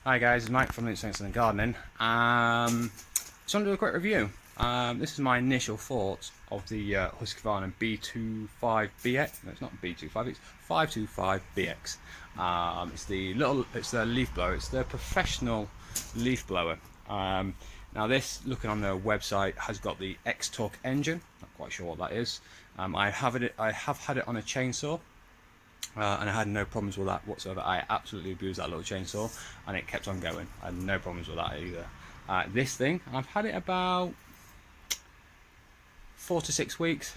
Hi guys, it's Mike from Instincts and Gardening. Just want to do a quick review. This is my initial thoughts of the Husqvarna B25BX. No, it's not B25, it's 525BX. It's the leaf blower. It's the professional leaf blower. Now this, looking on their website, has got the X-Torque engine. Not quite sure what that is. I have had it on a chainsaw. And I had no problems with that whatsoever. I absolutely abused that little chainsaw and it kept on going. I had no problems with that either. This thing, I've had it about 4 to 6 weeks.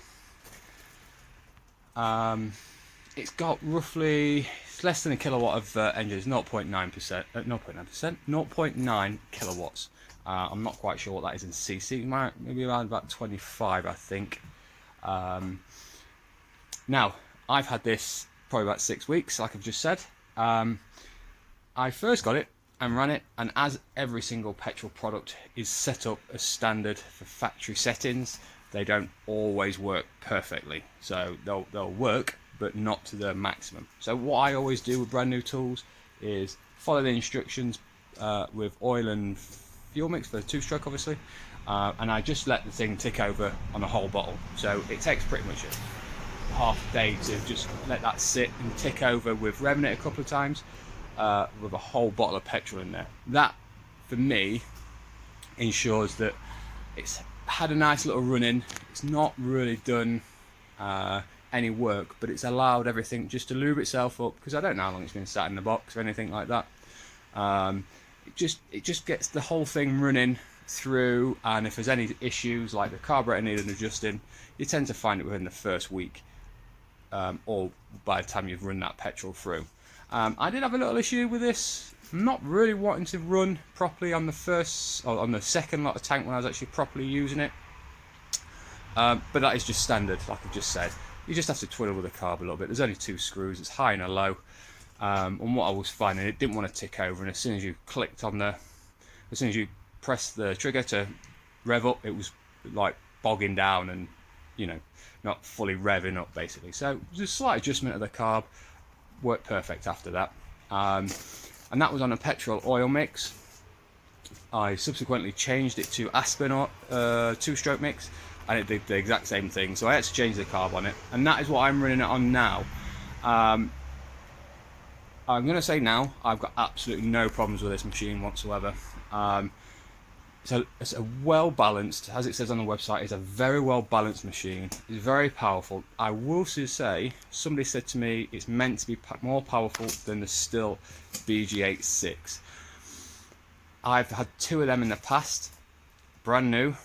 It's got roughly, it's less than a kilowatt of engine. It's 0.9%, 0.9 kilowatts. I'm not quite sure what that is in cc. Maybe around about 25, I think. Now, I've had this probably about 6 weeks, like I've just said. I first got it and ran it, and as every single petrol product is set up as standard for factory settings, they don't always work perfectly. So they'll work, but not to the maximum. So what I always do with brand new tools is follow the instructions with oil and fuel mix for the two-stroke, obviously, and I just let the thing tick over on a whole bottle. So it takes pretty much half a day to just let that sit and tick over with revving it a couple of times with a whole bottle of petrol in there. That, for me, ensures that it's had a nice little run in. It's not really done any work, but it's allowed everything just to lube itself up, because I don't know how long it's been sat in the box or anything like that. It just gets the whole thing running through, and if there's any issues like the carburetor needing adjusting, you tend to find it within the first week. Or by the time you've run that petrol through. I did have a little issue with this, not really wanting to run properly on the first or on the second lot of tank when I was actually properly using it. But that is just standard, like I've just said. You just have to twiddle with the carb a little bit. There's only 2 screws, it's high and a low. And what I was finding, it didn't want to tick over, and as soon as you pressed the trigger to rev up, it was like bogging down and, you know, not fully revving up basically. So just a slight adjustment of the carb, worked perfect after that. And that was on a petrol oil mix. I subsequently changed it to Aspen or 2-stroke mix, and it did the exact same thing. So I had to change the carb on it, and that is what I'm running it on now. I'm going to say now, I've got absolutely no problems with this machine whatsoever. So it's a well-balanced, as it says on the website, it's a very well-balanced machine. It's very powerful. I will say, somebody said to me it's meant to be more powerful than the Stihl BG86. I've had 2 of them in the past, brand new,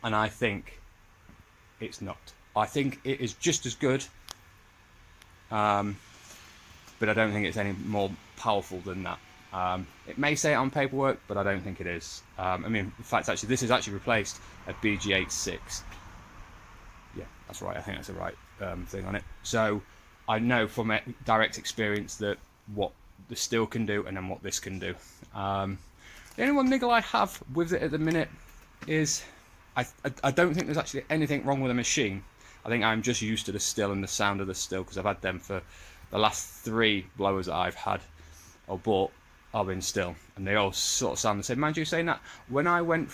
and I think it's not. I think it is just as good, but I don't think it's any more powerful than that. It may say it on paperwork, but I don't think it is. I mean, in fact, actually, this has actually replaced a BG86. Yeah, that's right. I think that's the right thing on it. So I know from direct experience that what the Stihl can do and then what this can do. The only one niggle I have with it at the minute is I don't think there's actually anything wrong with the machine. I think I'm just used to the Stihl and the sound of the Stihl, because I've had them for the last 3 blowers that I've had or bought. I've been Stihl, and they all sort of sound the same. Mind you, saying that, when I swapped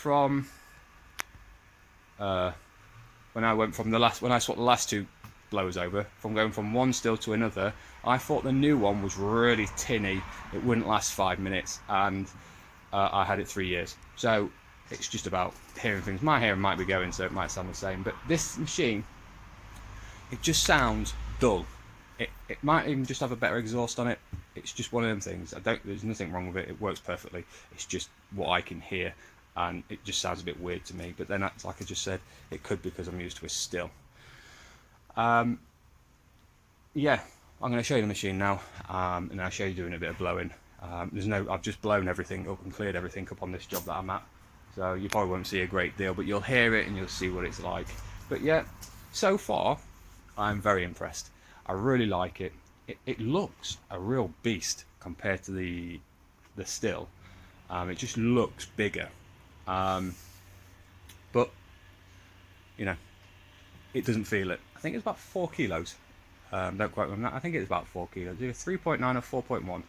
the last 2 blowers over, from going from one Stihl to another, I thought the new one was really tinny. It wouldn't last 5 minutes, and I had it 3 years. So it's just about hearing things. My hearing might be going, so it might sound the same. But this machine, it just sounds dull. It might even just have a better exhaust on it. It's just one of them things. There's nothing wrong with it. It works perfectly. It's just what I can hear, and it just sounds a bit weird to me. But then, like I just said, it could be because I'm used to a Stihl. Yeah, I'm going to show you the machine now, and I'll show you doing a bit of blowing. I've just blown everything up and cleared everything up on this job that I'm at. So you probably won't see a great deal, but you'll hear it and you'll see what it's like. But yeah, so far, I'm very impressed. I really like it. It looks a real beast compared to the Stihl. It just looks bigger. But, you know, it doesn't feel it. I think it's about 4 kilos. Don't quote me on that. I think it's about 4 kilos. Either 3.9 or 4.1.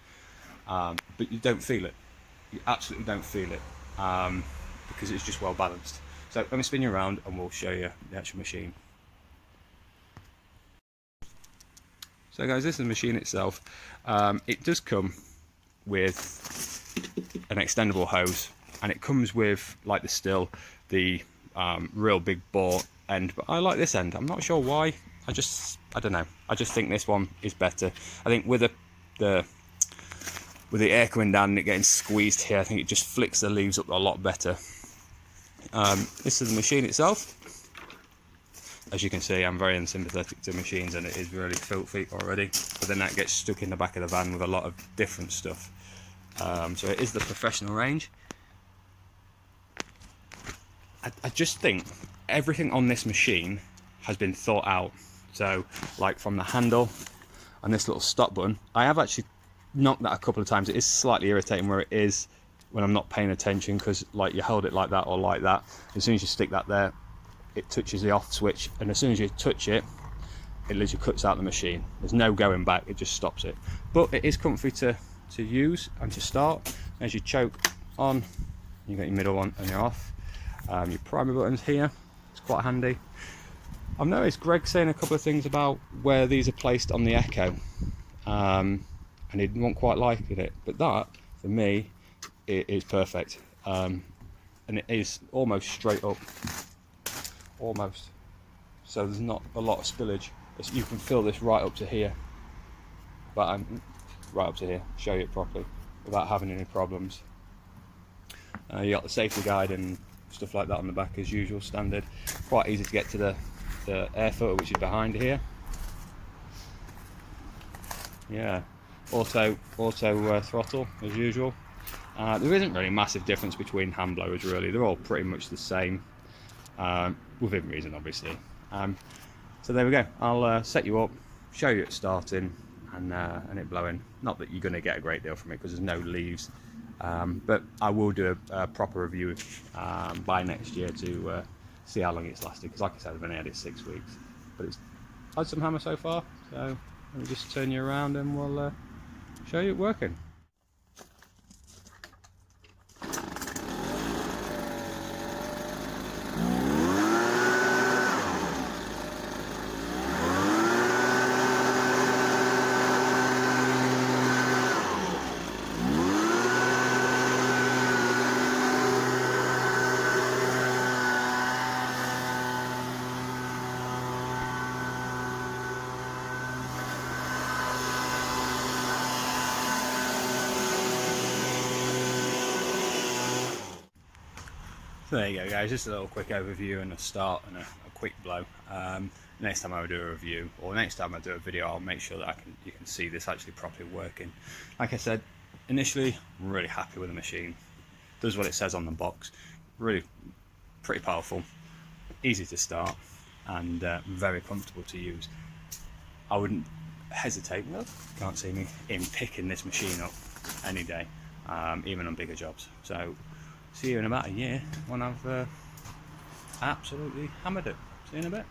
but you don't feel it. You absolutely don't feel it, because it's just well balanced. So let me spin you around and we'll show you the actual machine. So guys, this is the machine itself. It does come with an extendable hose, and it comes with like the still, the real big bore end, but I like this end. I'm not sure why. I don't know. I just think this one is better. I think with the air coming down and it getting squeezed here, I think it just flicks the leaves up a lot better. This is the machine itself. As you can see, I'm very unsympathetic to machines, and it is really filthy already. But then that gets stuck in the back of the van with a lot of different stuff. So it is the professional range. I just think everything on this machine has been thought out. So, like from the handle and this little stop button, I have actually knocked that a couple of times. It is slightly irritating where it is when I'm not paying attention, because like you hold it like that or like that. As soon as you stick that there, it touches the off switch, and as soon as you touch it, it literally cuts out the machine. There's no going back, it just stops it. But it is comfy to use and to start. As you choke on, you get your middle one and you're off. Your primer buttons here, it's quite handy. I've noticed Greg saying a couple of things about where these are placed on the Echo, and he didn't quite like it, but that, for me, it is perfect. And it is almost straight up, almost. So there's not a lot of spillage. You can fill this right up to here, but I'm right up to here, show you it properly, without having any problems. You got the safety guide and stuff like that on the back as usual, standard. Quite easy to get to the air filter, which is behind here. Yeah, auto throttle as usual. There isn't really a massive difference between hand blowers really. They're all pretty much the same, within reason obviously. So there we go. I'll set you up, show you it starting, and it blowing. Not that you're going to get a great deal from it because there's no leaves, but I will do a proper review by next year to see how long it's lasted, because like I said, I've only had it 6 weeks, but it's had some hammer so far. So let me just turn you around and we'll show you it working. So there you go guys, just a little quick overview and a start and a quick blow. Next time I do a review, or next time I do a video, I'll make sure that you can see this actually properly working. Like I said, initially I'm really happy with the machine. Does what it says on the box. Really pretty powerful, easy to start, and very comfortable to use. I wouldn't hesitate, well, can't see me, in picking this machine up any day, even on bigger jobs. So see you in about a year when I've absolutely hammered it. See you in a bit.